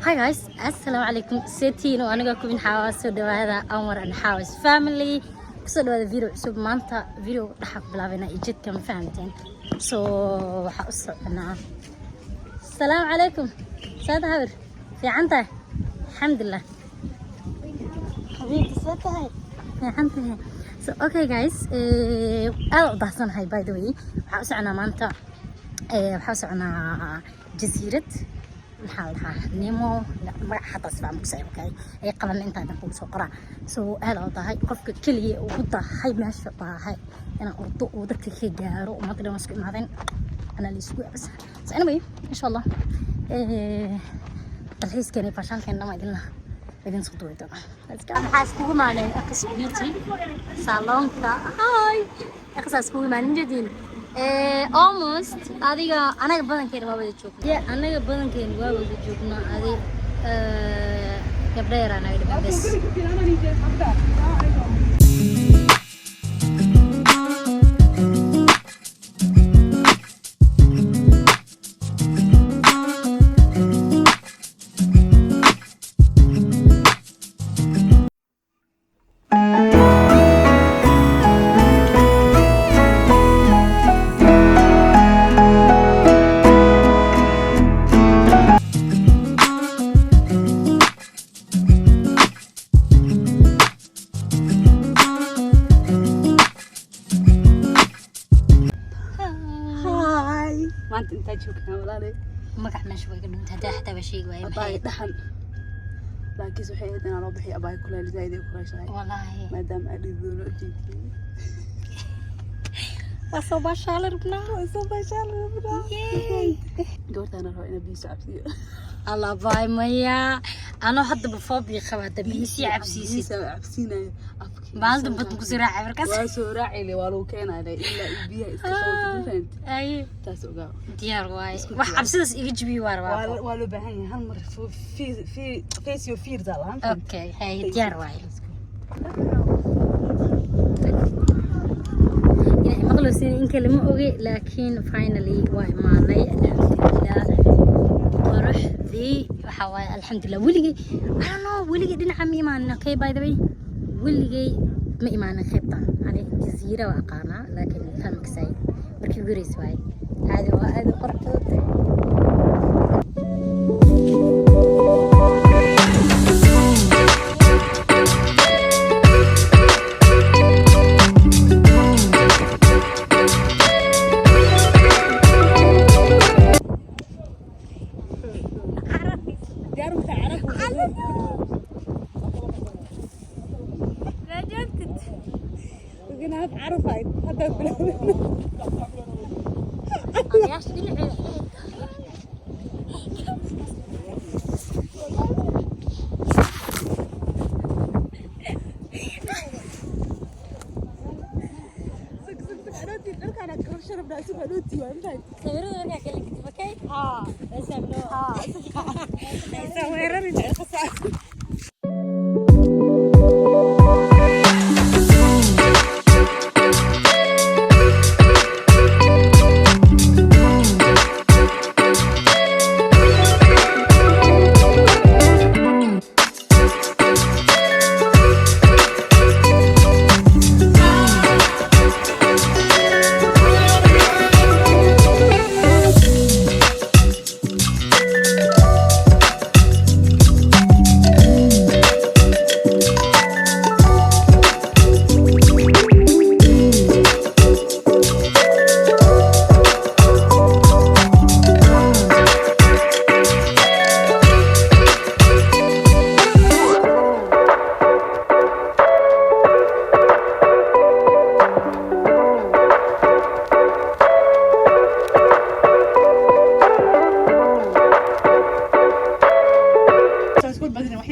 Hi guys, assalamu alaikum. Setiin oo aniga ku bin xawaas soo dhawaada Anwar and Hawas family. Soo dhawaada video cusub maanta video dhaxal bilaabina ijidka ma fahamteen. So waxa u soconaa. Assalamu alaikum. Saad hawr. Fiicanta. Alhamdulillah. Habiibti soo tahay. Fiicanta. So okay guys, aad u baxsanahay by the way. Waxa u soconaa maanta waxa u soconaa jasiirad محلها نيمو لا ما حتى أسمع مكسر أوكي أي قلنا أنت عندك كل سكرة سو هذا وضعي قف كلية وضع هاي ماشي هاي أنا أرضو وذكر كي جارو وما تقدر مسك معدن أنا اللي سوي بس anyway إن شاء الله الحس كاني فشان كنا ما قلنا بعدين صوتوا ده أنا حاسكوا معنا أقص بيتي صالون كا هاي أقص معنا جديد almost adiga anaga badankeena waa wada joognaa anaga badankeena waa wada joognaa adi gabdheer anaga dhiman bas انت جوكنا والله ما قعدنا شوي قلنا انت حتى بشيء واي اباي دحن لكن سوحي انا لو بخي اباي كل زايد كل شيء والله ما دام اريدون اجيتي وصوبا شالر بنا قلت انا روح انا بيس عبسي الله باي ميا انا حد بفوبيا خوات بيسي عبسيسي عبسينا بعد بدك كسرع عبركاس واسرع لي والو كان على الا بيها اسكو فهمت اي تاسوغا ديار واي wax cabsidas iga jibi war waa loo baahan yahay hal mar face your fears alaan okay hay diyaar waay ina maqluusin in kale ma oge laakiin finally waa imaanay alxamdulillah qorxdii waxa waay alxamdulillah weligii I don't know weligii dhinaca ma imaanay okay by the way weligii ma imaanay qaybtan ani jasiira waa aqaanaa laakiin kan maksay markii gureys waay هذا وهذا قرطة عرفت هذا يا شيخ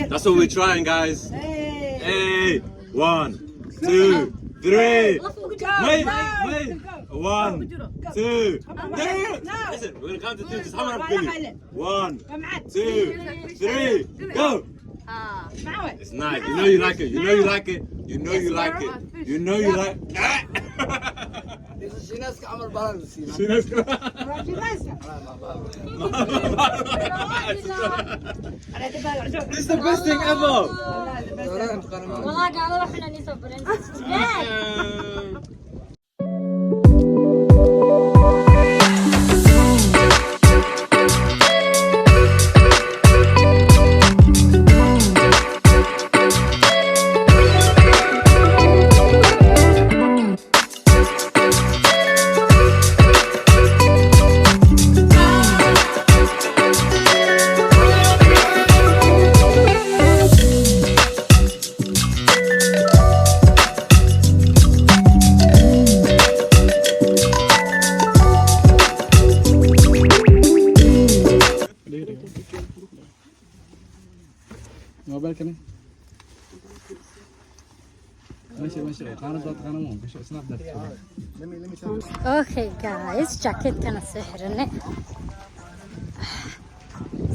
That's what we're trying, guys. Hey! 1, 2, 3. Wait. 1, 2, 3. Listen, we're gonna count to 2. Just how many I'm feeling? 1, 2, 3. Go! It's nice. You know you like it. You know you like it. You know you like it. You know you like it. This is the best thing ever. والله قالوا احنا نصبرين. موبايل كمان ماشي قانا ضغط قانا مو بشو سناب دات اوكي جايز جاكيتكana soo xiranay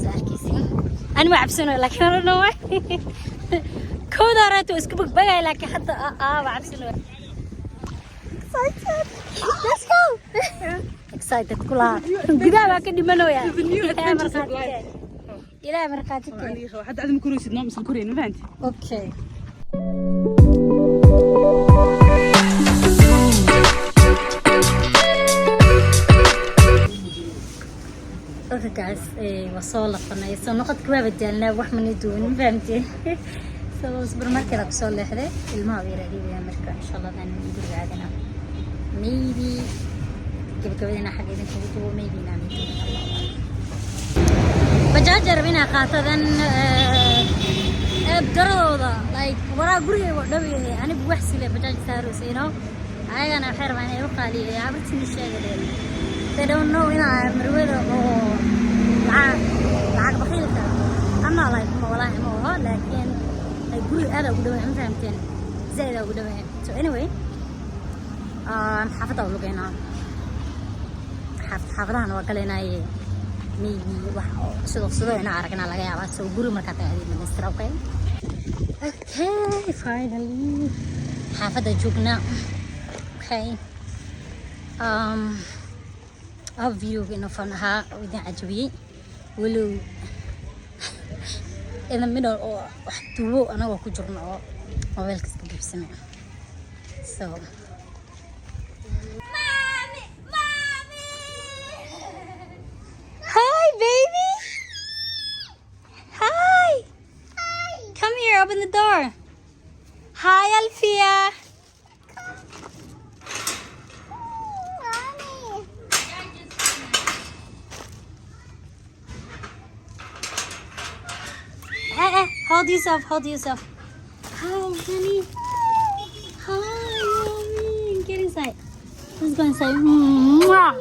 saarkiisii ani ma cabsano laakiin I don't know why kooda horeeto isku bagbagay laakiin hadda ma cabsano excited let's go excited kula gudaha waa ka dhimanooyaa ilaahay markaati حتى عدم كروسي نوم مثل كوريين ما فهمت اوكي اوكي جايز وصل لقناي سو نقد كباب ديالنا wax man doon fahamtay so supermarket ku soo leexday ilmaha weerariyay marka insha Allah aan guriga aadana maybe gabagabadina xageedin ku duwo maybe naan bajaaj rabina qaatadan darooda like waraa guriga waa dhaweeyay anigu wax sile bajaaj saaraysiino ayagana waxay rabaan inay u qaaliyeeyaan abartii sheegay they don't know ina marwada oo lacag bakhilka ama like ma walaahi ma aha laakiin ay guriga aad ugu dhaweeyaan ma fahamteen zaid ugu dhaweeyaan so anyway xaafada ugu geynaa xaafadahan waa galeenay maybe wax sidoo ina aragna laga yaabaa soo guri marka taadi minister okay finally xaafada joogna okay view ina fanaha idin cajabiyay walow in the middle oo wax duwo anaga ku jirno oo mobilka iska gibsana so hi baby hi come here open the door hi Alfia hold yourself. Hi, honey. Hi, mommy. Get inside. Let's go inside. Mwah.